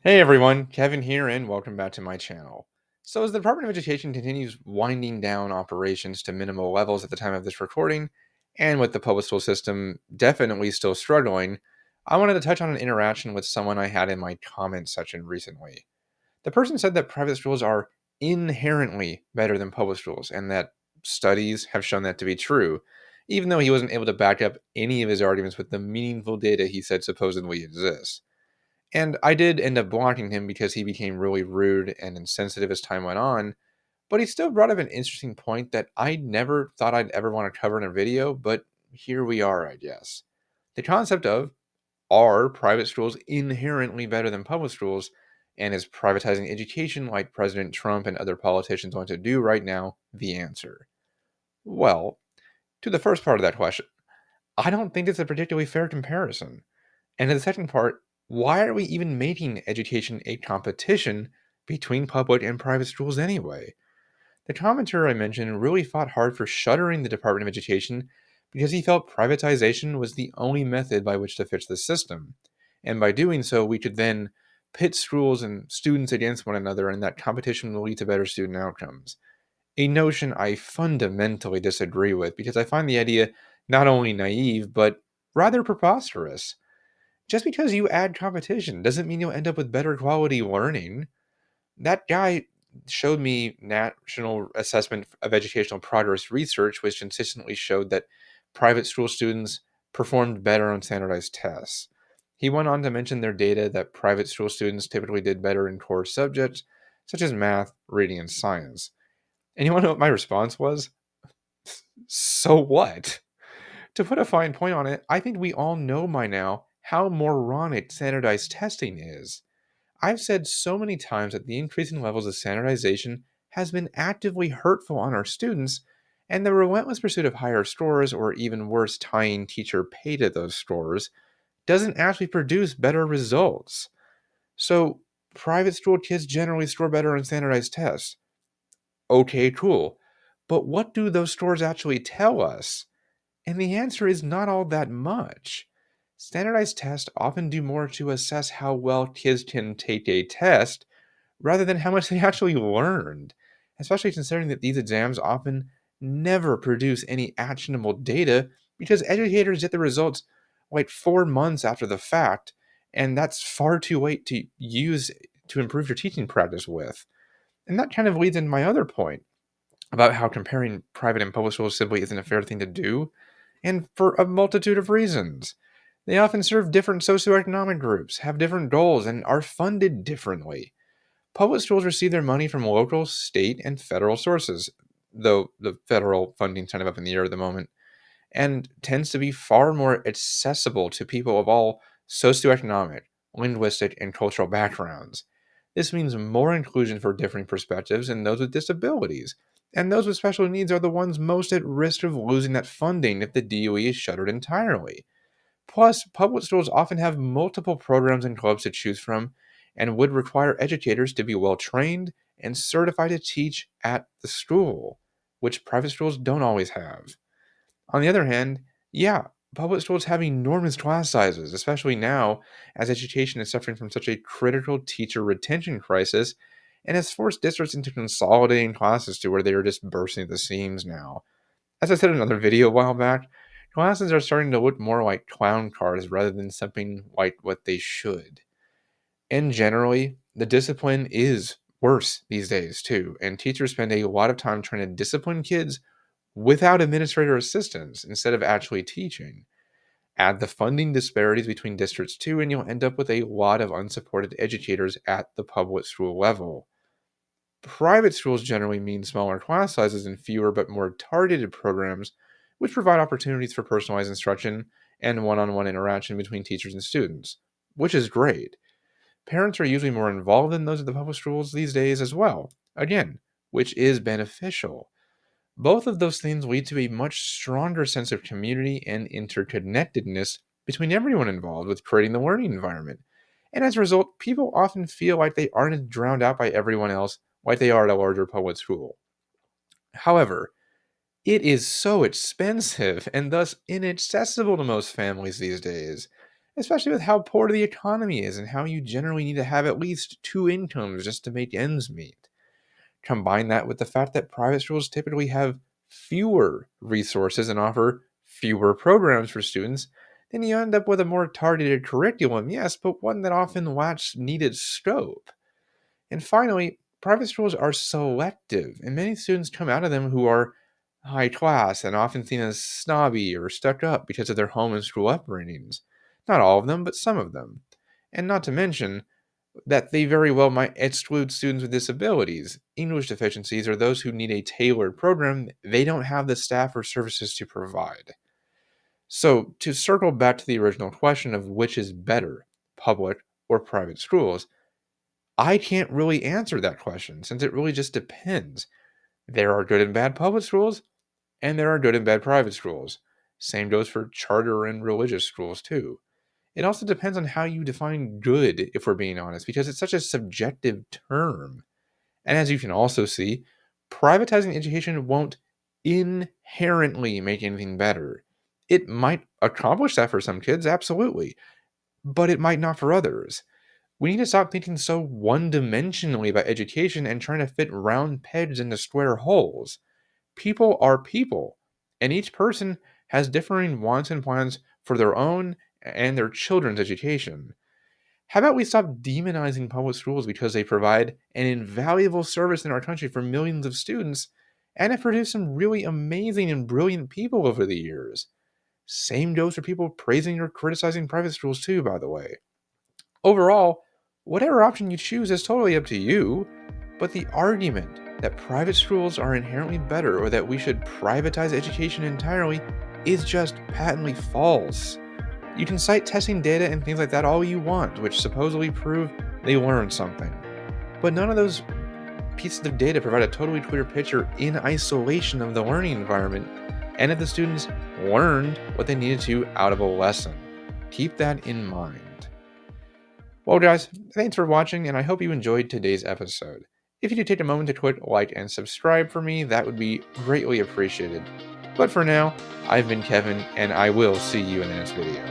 Hey everyone, Kevin here, and welcome back to my channel. So, as the Department of Education continues winding down operations to minimal levels at the time of this recording, and with the public school system definitely still struggling, I wanted to touch on an interaction with someone I had in my comment section recently. The person said that private schools are inherently better than public schools, and that studies have shown that to be true, even though he wasn't able to back up any of his arguments with the meaningful data he said supposedly exists. And I did end up blocking him because he became really rude and insensitive as time went on, but he still brought up an interesting point that I never thought I'd ever want to cover in a video, but here we are, I guess. The concept of, are private schools inherently better than public schools, and is privatizing education like President Trump and other politicians want to do right now the answer? Well, to the first part of that question, I don't think it's a particularly fair comparison. And in the second part, why are we even making education a competition between public and private schools anyway? The commenter I mentioned really fought hard for shuttering the Department of Education because he felt privatization was the only method by which to fix the system. And by doing so, we could then pit schools and students against one another, and that competition will lead to better student outcomes. A notion I fundamentally disagree with because I find the idea not only naive, but rather preposterous. Just because you add competition doesn't mean you'll end up with better quality learning. That guy showed me National Assessment of Educational Progress research, which consistently showed that private school students performed better on standardized tests. He went on to mention their data that private school students typically did better in core subjects such as math, reading, and science. And you want to know what my response was? So what? To put a fine point on it, I think we all know by now how moronic standardized testing is. I've said so many times that the increasing levels of standardization has been actively hurtful on our students, and the relentless pursuit of higher scores, or even worse, tying teacher pay to those scores, doesn't actually produce better results. So, private school kids generally score better on standardized tests. Okay, cool. But what do those scores actually tell us? And the answer is not all that much. Standardized tests often do more to assess how well kids can take a test rather than how much they actually learned, especially considering that these exams often never produce any actionable data because educators get the results like 4 months after the fact, and that's far too late to use to improve your teaching practice with. And that kind of leads into my other point about how comparing private and public schools simply isn't a fair thing to do, and for a multitude of reasons. They often serve different socioeconomic groups, have different goals, and are funded differently. Public schools receive their money from local, state, and federal sources, though the federal funding's kind of up in the air at the moment, and tends to be far more accessible to people of all socioeconomic, linguistic, and cultural backgrounds. This means more inclusion for differing perspectives and those with disabilities. And those with special needs are the ones most at risk of losing that funding if the DOE is shuttered entirely. Plus, public schools often have multiple programs and clubs to choose from and would require educators to be well trained and certified to teach at the school, which private schools don't always have. On the other hand, yeah, public schools have enormous class sizes, especially now as education is suffering from such a critical teacher retention crisis and has forced districts into consolidating classes to where they are just bursting at the seams now. As I said in another video a while back, classes are starting to look more like clown cars rather than something like what they should. And generally, the discipline is worse these days too, and teachers spend a lot of time trying to discipline kids without administrator assistance instead of actually teaching. Add the funding disparities between districts too, and you'll end up with a lot of unsupported educators at the public school level. Private schools generally mean smaller class sizes and fewer but more targeted programs, which provide opportunities for personalized instruction and one on one interaction between teachers and students, which is great. Parents are usually more involved than those at the public schools these days as well, again, which is beneficial. Both of those things lead to a much stronger sense of community and interconnectedness between everyone involved with creating the learning environment. And as a result, people often feel like they aren't drowned out by everyone else like they are at a larger public school. However, it is so expensive and thus inaccessible to most families these days. especially with how poor the economy is and how you generally need to have at least two incomes just to make ends meet. Combine that with the fact that private schools typically have fewer resources and offer fewer programs for students, then you end up with a more targeted curriculum, yes, but one that often lacks needed scope. And finally, private schools are selective, and many students come out of them who are high class and often seen as snobby or stuck up because of their home and school upbringings. Not all of them, but some of them. And not to mention that they very well might exclude students with disabilities, English deficiencies, or those who need a tailored program they don't have the staff or services to provide. So, to circle back to the original question of which is better, public or private schools, I can't really answer that question since it really just depends. There are good and bad public schools, and there are good and bad private schools. Same goes for charter and religious schools, too. It also depends on how you define good, if we're being honest, because it's such a subjective term. And as you can also see, privatizing education won't inherently make anything better. It might accomplish that for some kids, absolutely, but it might not for others. We need to stop thinking so one dimensionally about education and trying to fit round pegs into square holes. People are people, and each person has differing wants and plans for their own and their children's education. How about we stop demonizing public schools because they provide an invaluable service in our country for millions of students and have produced some really amazing and brilliant people over the years? Same goes for people praising or criticizing private schools, too, by the way. Overall, whatever option you choose is totally up to you, but the argument that private schools are inherently better or that we should privatize education entirely is just patently false. You can cite testing data and things like that all you want, which supposedly prove they learned something. But none of those pieces of data provide a totally clear picture in isolation of the learning environment and if the students learned what they needed to out of a lesson. Keep that in mind. Well, guys, thanks for watching, and I hope you enjoyed today's episode. If you could take a moment to click like and subscribe for me, that would be greatly appreciated. But for now, I've been Kevin, and I will see you in the next video.